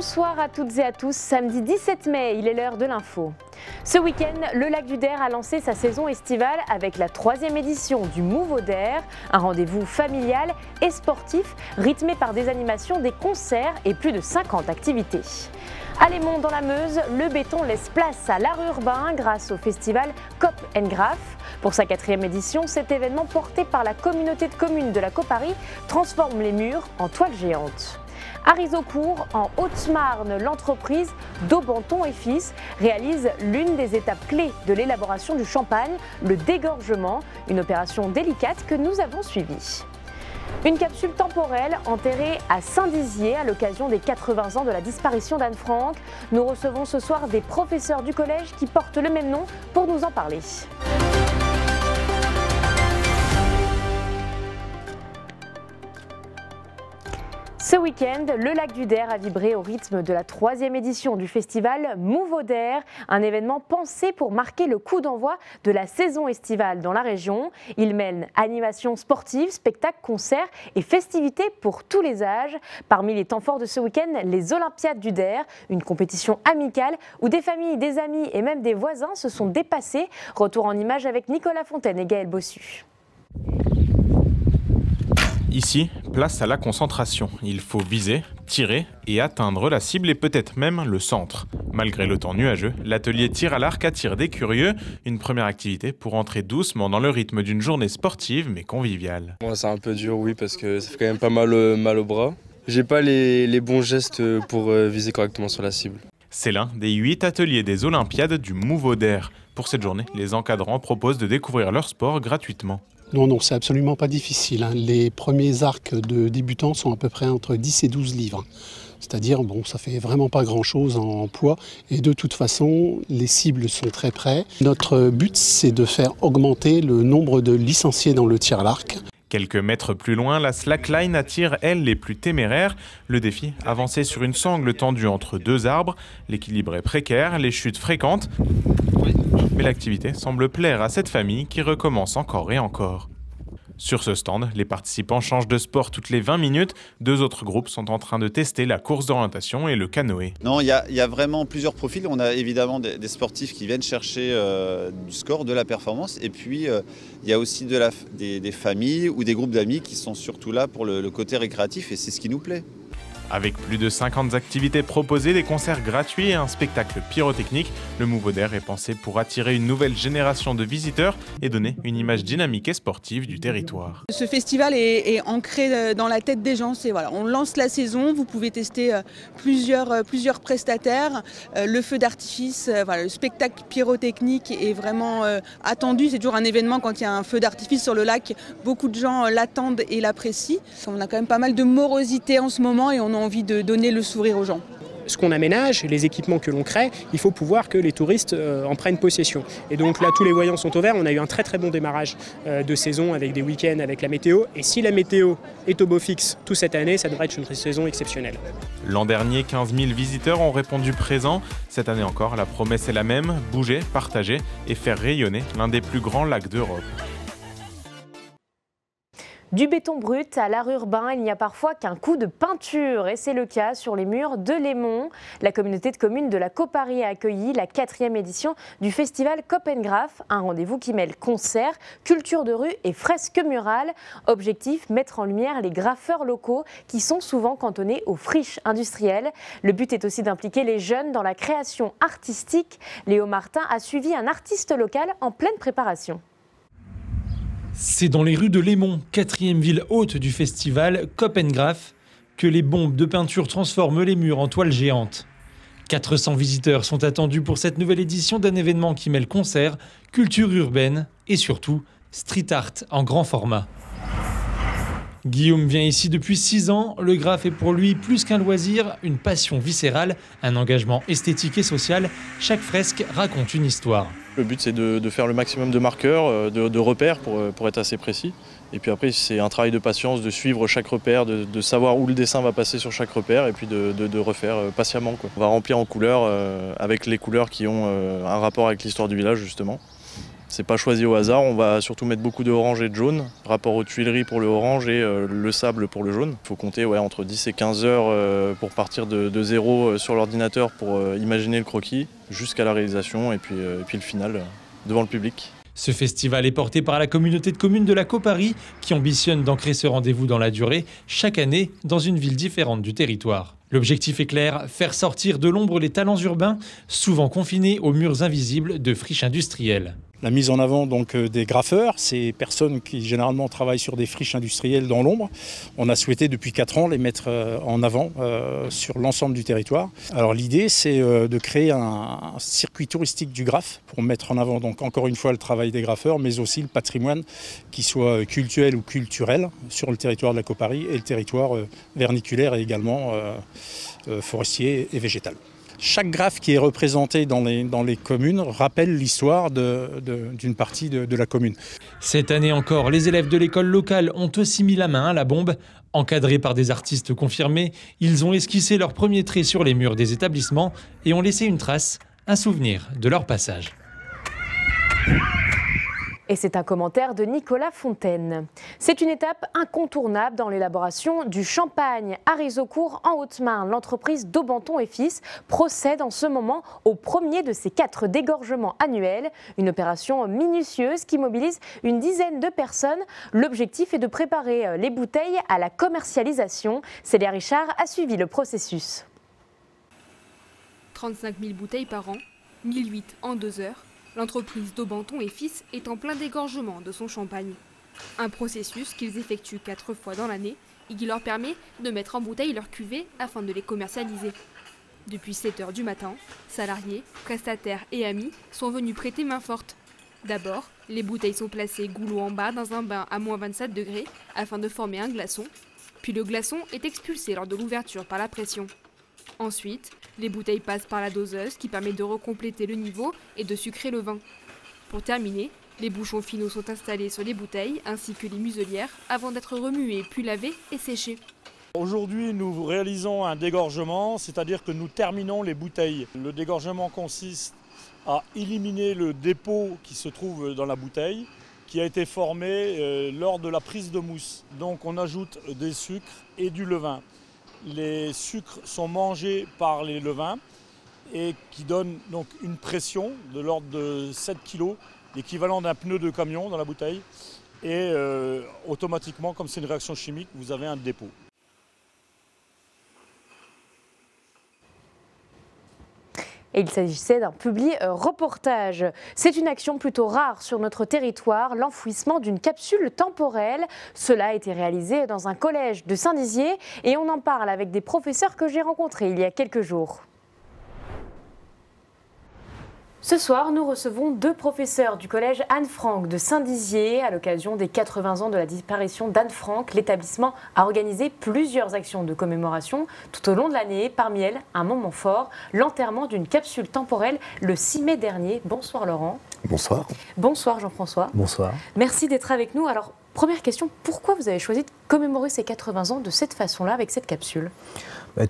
Bonsoir à toutes et à tous, samedi 17 mai, il est l'heure de l'info. Ce week-end, le Lac du Der a lancé sa saison estivale avec la 3e édition du Move au Der, un rendez-vous familial et sportif rythmé par des animations, des concerts et plus de 50 activités. À Lémont dans la Meuse, le béton laisse place à l'art urbain grâce au festival Cop & Graph. Pour sa 4e édition, cet événement porté par la communauté de communes de la Coparie transforme les murs en toiles géantes. À Rizeaucourt, en Haute-Marne, l'entreprise Daubenton et Fils réalise l'une des étapes clés de l'élaboration du champagne, le dégorgement, une opération délicate que nous avons suivie. Une capsule temporelle enterrée à Saint-Dizier à l'occasion des 80 ans de la disparition d'Anne Frank. Nous recevons ce soir des professeurs du collège qui portent le même nom pour nous en parler. Ce week-end, le Lac du Der a vibré au rythme de la 3e édition du festival Move au Der, un événement pensé pour marquer le coup d'envoi de la saison estivale dans la région. Il mène animations sportives, spectacles, concerts et festivités pour tous les âges. Parmi les temps forts de ce week-end, les Olympiades du Der, une compétition amicale où des familles, des amis et même des voisins se sont dépassés. Retour en images avec Nicolas Fontaine et Gaël Bossu. Ici, place à la concentration. Il faut viser, tirer et atteindre la cible et peut-être même le centre. Malgré le temps nuageux, l'atelier tir à l'arc attire des curieux. Une première activité pour entrer doucement dans le rythme d'une journée sportive mais conviviale. Moi, c'est un peu dur, oui, parce que ça fait quand même pas mal au bras. J'ai pas les bons gestes pour viser correctement sur la cible. C'est l'un des 8 ateliers des Olympiades du Move au Der. Pour cette journée, les encadrants proposent de découvrir leur sport gratuitement. Non, c'est absolument pas difficile. Les premiers arcs de débutants sont à peu près entre 10 et 12 livres. C'est-à-dire, ça fait vraiment pas grand-chose en poids. Et de toute façon, les cibles sont très près. Notre but, c'est de faire augmenter le nombre de licenciés dans le tir à l'arc. Quelques mètres plus loin, la slackline attire, elle, les plus téméraires. Le défi, avancer sur une sangle tendue entre 2 arbres. L'équilibre est précaire, les chutes fréquentes. Mais l'activité semble plaire à cette famille qui recommence encore et encore. Sur ce stand, les participants changent de sport toutes les 20 minutes. 2 autres groupes sont en train de tester la course d'orientation et le canoë. Non, il y a vraiment plusieurs profils. On a évidemment des sportifs qui viennent chercher du score, de la performance. Et puis, il y a aussi des familles ou des groupes d'amis qui sont surtout là pour le côté récréatif. Et c'est ce qui nous plaît. Avec plus de 50 activités proposées, des concerts gratuits et un spectacle pyrotechnique, le Move au Der est pensé pour attirer une nouvelle génération de visiteurs et donner une image dynamique et sportive du territoire. Ce festival est ancré dans la tête des gens. On lance la saison, vous pouvez tester plusieurs prestataires. Le feu d'artifice, le spectacle pyrotechnique est vraiment attendu. C'est toujours un événement quand il y a un feu d'artifice sur le lac. Beaucoup de gens l'attendent et l'apprécient. On a quand même pas mal de morosité en ce moment et on a envie de donner le sourire aux gens. Ce qu'on aménage, les équipements que l'on crée, il faut pouvoir que les touristes en prennent possession. Et donc là, tous les voyants sont au vert. On a eu un très bon démarrage de saison avec des week-ends, avec la météo. Et si la météo est au beau fixe toute cette année, ça devrait être une saison exceptionnelle. L'an dernier, 15 000 visiteurs ont répondu présent. Cette année encore, la promesse est la même, bouger, partager et faire rayonner l'un des plus grands lacs d'Europe. Du béton brut à l'art urbain, il n'y a parfois qu'un coup de peinture et c'est le cas sur les murs de Lémont. La communauté de communes de la Coparie a accueilli la 4e édition du festival Cop & Graph, un rendez-vous qui mêle concerts, culture de rue et fresques murales. Objectif, mettre en lumière les graffeurs locaux qui sont souvent cantonnés aux friches industrielles. Le but est aussi d'impliquer les jeunes dans la création artistique. Léo Martin a suivi un artiste local en pleine préparation. C'est dans les rues de Lémont, 4e ville haute du festival Cop & Graph, que les bombes de peinture transforment les murs en toiles géantes. 400 visiteurs sont attendus pour cette nouvelle édition d'un événement qui mêle concerts, culture urbaine et surtout street art en grand format. Guillaume vient ici depuis 6 ans. Le graphe est pour lui plus qu'un loisir, une passion viscérale, un engagement esthétique et social. Chaque fresque raconte une histoire. Le but, c'est de faire le maximum de marqueurs, de repères pour être assez précis. Et puis après, c'est un travail de patience, de suivre chaque repère, de savoir où le dessin va passer sur chaque repère et puis de refaire patiemment, quoi. On va remplir en couleurs avec les couleurs qui ont un rapport avec l'histoire du village, justement. C'est pas choisi au hasard, on va surtout mettre beaucoup d'orange et de jaune, rapport aux Tuileries pour le orange et le sable pour le jaune. Il faut compter entre 10 et 15 heures pour partir de zéro sur l'ordinateur pour imaginer le croquis, jusqu'à la réalisation et puis le final devant le public. Ce festival est porté par la communauté de communes de la Cauparie qui ambitionne d'ancrer ce rendez-vous dans la durée, chaque année dans une ville différente du territoire. L'objectif est clair, faire sortir de l'ombre les talents urbains, souvent confinés aux murs invisibles de friches industrielles. La mise en avant donc des graffeurs, ces personnes qui généralement travaillent sur des friches industrielles dans l'ombre. On a souhaité depuis 4 ans les mettre en avant sur l'ensemble du territoire. Alors l'idée c'est de créer un circuit touristique du graphe pour mettre en avant donc encore une fois le travail des graffeurs, mais aussi le patrimoine qui soit cultuel ou culturel sur le territoire de la Cauparie et le territoire verniculaire et également forestier et végétal. Chaque graphe qui est représenté dans les communes rappelle l'histoire d'une partie de la commune. Cette année encore, les élèves de l'école locale ont aussi mis la main à la bombe. Encadrés par des artistes confirmés, ils ont esquissé leurs premiers traits sur les murs des établissements et ont laissé une trace, un souvenir de leur passage. Et c'est un commentaire de Nicolas Fontaine. C'est une étape incontournable dans l'élaboration du champagne. À Rizeaucourt, en Haute-Marne, l'entreprise Daubenton et Fils procède en ce moment au premier de ses 4 dégorgements annuels. Une opération minutieuse qui mobilise une dizaine de personnes. L'objectif est de préparer les bouteilles à la commercialisation. Célia Richard a suivi le processus. 35 000 bouteilles par an, 1008 en 2 heures. L'entreprise Daubenton et Fils est en plein dégorgement de son champagne. Un processus qu'ils effectuent 4 fois dans l'année et qui leur permet de mettre en bouteille leurs cuvées afin de les commercialiser. Depuis 7 h du matin, salariés, prestataires et amis sont venus prêter main forte. D'abord, les bouteilles sont placées goulot en bas dans un bain à moins 27 degrés afin de former un glaçon. Puis le glaçon est expulsé lors de l'ouverture par la pression. Ensuite, les bouteilles passent par la doseuse qui permet de recompléter le niveau et de sucrer le vin. Pour terminer, les bouchons finaux sont installés sur les bouteilles ainsi que les muselières avant d'être remués puis lavés et séchés. Aujourd'hui, nous réalisons un dégorgement, c'est-à-dire que nous terminons les bouteilles. Le dégorgement consiste à éliminer le dépôt qui se trouve dans la bouteille, qui a été formé lors de la prise de mousse. Donc on ajoute des sucres et du levain. Les sucres sont mangés par les levains et qui donnent donc une pression de l'ordre de 7 kg, l'équivalent d'un pneu de camion dans la bouteille. Et automatiquement, comme c'est une réaction chimique, vous avez un dépôt. Et il s'agissait d'un publi-reportage. C'est une action plutôt rare sur notre territoire, l'enfouissement d'une capsule temporelle. Cela a été réalisé dans un collège de Saint-Dizier et on en parle avec des professeurs que j'ai rencontrés il y a quelques jours. Ce soir, nous recevons 2 professeurs du collège Anne Frank de Saint-Dizier. À l'occasion des 80 ans de la disparition d'Anne Frank, l'établissement a organisé plusieurs actions de commémoration tout au long de l'année. Parmi elles, un moment fort, l'enterrement d'une capsule temporelle le 6 mai dernier. Bonsoir Laurent. Bonsoir. Bonsoir Jean-François. Bonsoir. Merci d'être avec nous. Alors, première question, pourquoi vous avez choisi de commémorer ces 80 ans de cette façon-là, avec cette capsule ?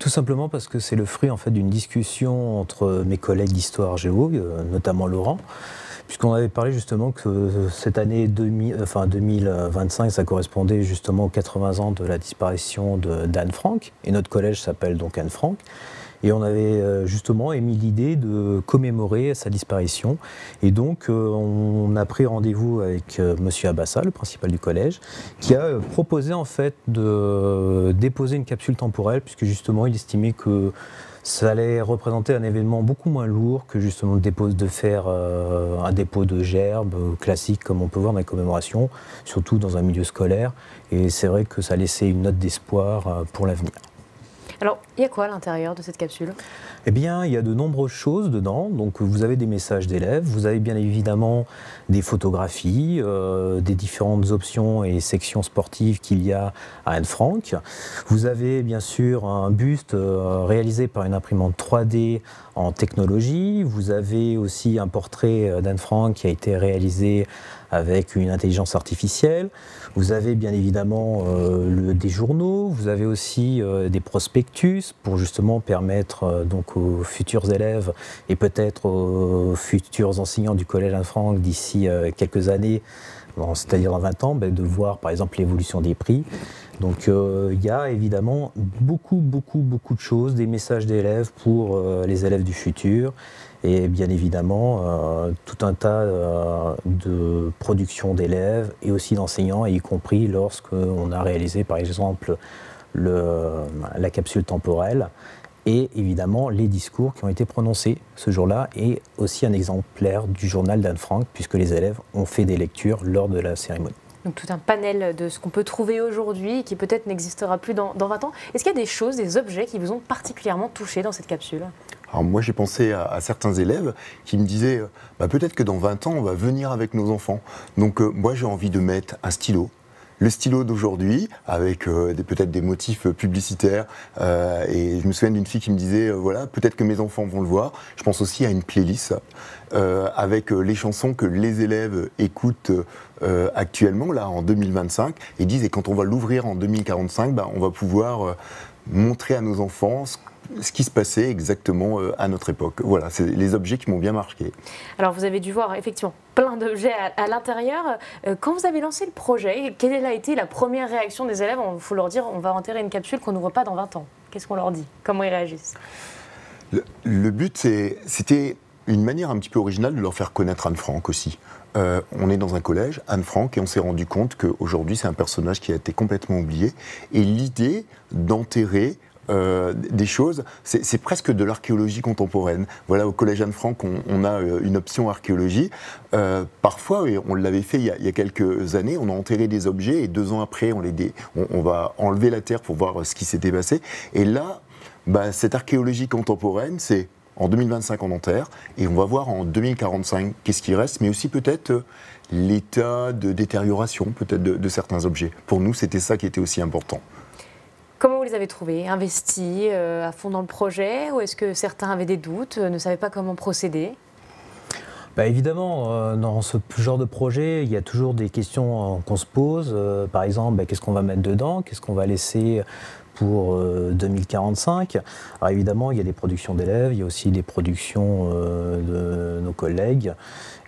Tout simplement parce que c'est le fruit en fait, d'une discussion entre mes collègues d'histoire géo, notamment Laurent, puisqu'on avait parlé justement que cette année 2025, ça correspondait justement aux 80 ans de la disparition d'Anne Frank, et notre collège s'appelle donc Anne Frank. Et on avait justement émis l'idée de commémorer sa disparition. Et donc, on a pris rendez-vous avec monsieur Abassa, le principal du collège, qui a proposé en fait de déposer une capsule temporelle, puisque justement, il estimait que ça allait représenter un événement beaucoup moins lourd que justement de faire un dépôt de gerbes classique, comme on peut voir dans les commémorations, surtout dans un milieu scolaire. Et c'est vrai que ça laissait une note d'espoir pour l'avenir. Alors, il y a quoi à l'intérieur de cette capsule ? Eh bien, il y a de nombreuses choses dedans. Donc, vous avez des messages d'élèves, vous avez bien évidemment des photographies, des différentes options et sections sportives qu'il y a à Anne Frank. Vous avez bien sûr un buste réalisé par une imprimante 3D en technologie. Vous avez aussi un portrait d'Anne Frank qui a été réalisé avec une intelligence artificielle. Vous avez bien évidemment des journaux, vous avez aussi des prospectus pour justement permettre donc aux futurs élèves et peut-être aux futurs enseignants du Collège Anne-Franck d'ici quelques années, c'est-à-dire dans 20 ans, de voir par exemple l'évolution des prix. Donc il y a évidemment beaucoup de choses, des messages d'élèves pour les élèves du futur et bien évidemment tout un tas de productions d'élèves et aussi d'enseignants, y compris lorsqu'on a réalisé par exemple la capsule temporelle et évidemment les discours qui ont été prononcés ce jour-là et aussi un exemplaire du journal d'Anne Frank puisque les élèves ont fait des lectures lors de la cérémonie. Donc tout un panel de ce qu'on peut trouver aujourd'hui qui peut-être n'existera plus dans 20 ans. Est-ce qu'il y a des choses, des objets qui vous ont particulièrement touché dans cette capsule ? Alors moi j'ai pensé à certains élèves qui me disaient peut-être que dans 20 ans on va venir avec nos enfants. Donc moi j'ai envie de mettre un stylo. Le stylo d'aujourd'hui, avec peut-être des motifs publicitaires. Et je me souviens d'une fille qui me disait, voilà, peut-être que mes enfants vont le voir. Je pense aussi à une playlist avec les chansons que les élèves écoutent actuellement, là, en 2025. Et disent, et quand on va l'ouvrir en 2045, on va pouvoir montrer à nos enfants ce qui se passait exactement à notre époque. Voilà, c'est les objets qui m'ont bien marqué. Alors vous avez dû voir effectivement plein d'objets à l'intérieur. Quand vous avez lancé le projet, quelle a été la première réaction des élèves ? Il faut leur dire, on va enterrer une capsule qu'on n'ouvre pas dans 20 ans. Qu'est-ce qu'on leur dit ? Comment ils réagissent ? Le but, c'était une manière un petit peu originale de leur faire connaître Anne Frank aussi. On est dans un collège, Anne Frank, et on s'est rendu compte qu'aujourd'hui, c'est un personnage qui a été complètement oublié. Et l'idée d'enterrer des choses, c'est presque de l'archéologie contemporaine. Voilà, au Collège Anne Frank, on a une option archéologie. Parfois, et on l'avait fait il y a quelques années, on a enterré des objets et 2 ans après, on va enlever la terre pour voir ce qui s'était passé. Et là, cette archéologie contemporaine, c'est en 2025 on enterre et on va voir en 2045 qu'est-ce qui reste, mais aussi peut-être l'état de détérioration peut-être de certains objets. Pour nous, c'était ça qui était aussi important. Comment vous les avez trouvés ? Investis à fond dans le projet ? Ou est-ce que certains avaient des doutes, ne savaient pas comment procéder ? Évidemment, dans ce genre de projet, il y a toujours des questions qu'on se pose. Par exemple, qu'est-ce qu'on va mettre dedans ? Qu'est-ce qu'on va laisser pour 2045 ? Alors évidemment, il y a des productions d'élèves, il y a aussi des productions de nos collègues.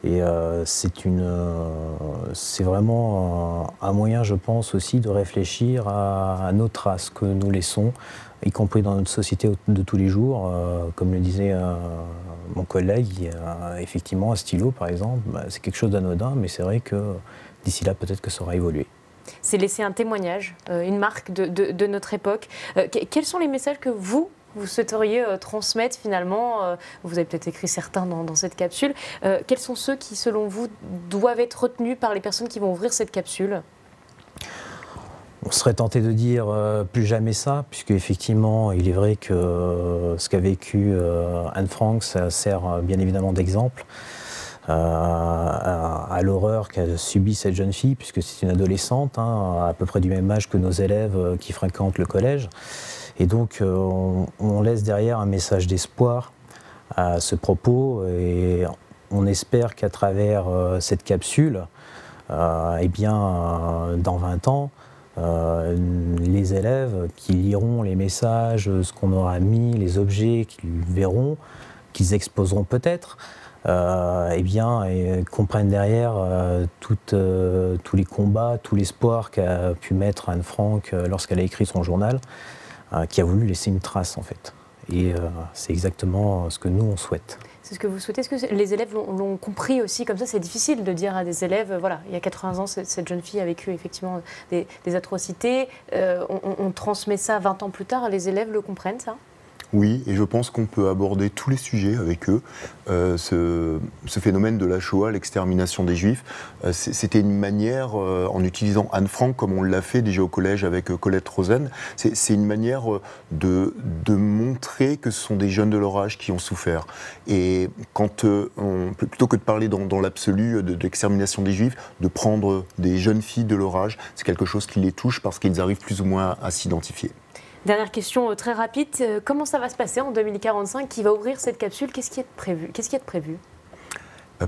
Et c'est vraiment un moyen, je pense, aussi de réfléchir à nos traces que nous laissons, y compris dans notre société de tous les jours. Comme le disait mon collègue, effectivement, un stylo, par exemple, c'est quelque chose d'anodin, mais c'est vrai que d'ici là, peut-être que ça aura évolué. C'est laisser un témoignage, une marque de notre époque. Quels sont les messages que vous souhaiteriez transmettre finalement, vous avez peut-être écrit certains dans cette capsule, quels sont ceux qui, selon vous, doivent être retenus par les personnes qui vont ouvrir cette capsule ? On serait tenté de dire plus jamais ça, puisque effectivement, il est vrai que ce qu'a vécu Anne Frank, ça sert bien évidemment d'exemple à l'horreur qu'a subie cette jeune fille, puisque c'est une adolescente, à peu près du même âge que nos élèves qui fréquentent le collège. Et donc, on laisse derrière un message d'espoir à ce propos et on espère qu'à travers cette capsule, dans 20 ans, les élèves qui liront les messages, ce qu'on aura mis, les objets qu'ils verront, qu'ils exposeront peut-être, et comprennent derrière tous les combats, tout l'espoir qu'a pu mettre Anne Frank lorsqu'elle a écrit son journal, qui a voulu laisser une trace en fait. Et c'est exactement ce que nous on souhaite. C'est ce que vous souhaitez. Est-ce que les élèves l'ont compris aussi comme ça ? C'est difficile de dire à des élèves, voilà, il y a 80 ans, cette jeune fille a vécu effectivement des atrocités. On transmet ça 20 ans plus tard, les élèves le comprennent ça ? Oui, et je pense qu'on peut aborder tous les sujets avec eux. Ce phénomène de la Shoah, l'extermination des Juifs, c'était une manière, en utilisant Anne Frank, comme on l'a fait déjà au collège avec Colette Rosen, c'est une manière de montrer que ce sont des jeunes de leur âge qui ont souffert. Et quand plutôt que de parler dans l'absolu de l'extermination des Juifs, de prendre des jeunes filles de leur âge, c'est quelque chose qui les touche parce qu'ils arrivent plus ou moins à s'identifier. Dernière question très rapide, comment ça va se passer en 2045 ? Qui va ouvrir cette capsule ? Qu'est-ce qui est prévu ?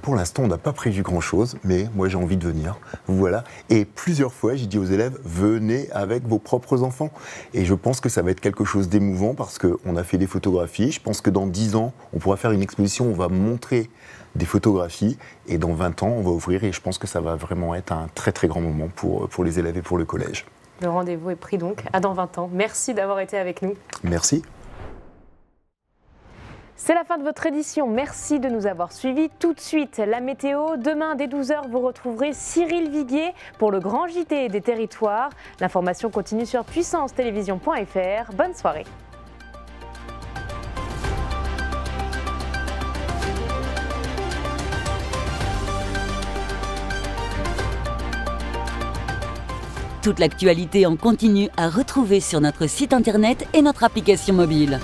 Pour l'instant, on n'a pas prévu grand-chose, mais moi j'ai envie de venir. Voilà. Et plusieurs fois, j'ai dit aux élèves, venez avec vos propres enfants. Et je pense que ça va être quelque chose d'émouvant parce qu'on a fait des photographies. Je pense que dans 10 ans, on pourra faire une exposition où on va montrer des photographies. Et dans 20 ans, on va ouvrir. Et je pense que ça va vraiment être un très très grand moment pour les élèves et pour le collège. Le rendez-vous est pris donc à dans 20 ans. Merci d'avoir été avec nous. Merci. C'est la fin de votre édition. Merci de nous avoir suivis. Tout de suite, la météo. Demain, dès 12h, vous retrouverez Cyril Viguier pour le grand JT des territoires. L'information continue sur puissancetélévision.fr. Bonne soirée. Toute l'actualité en continu à retrouver sur notre site internet et notre application mobile.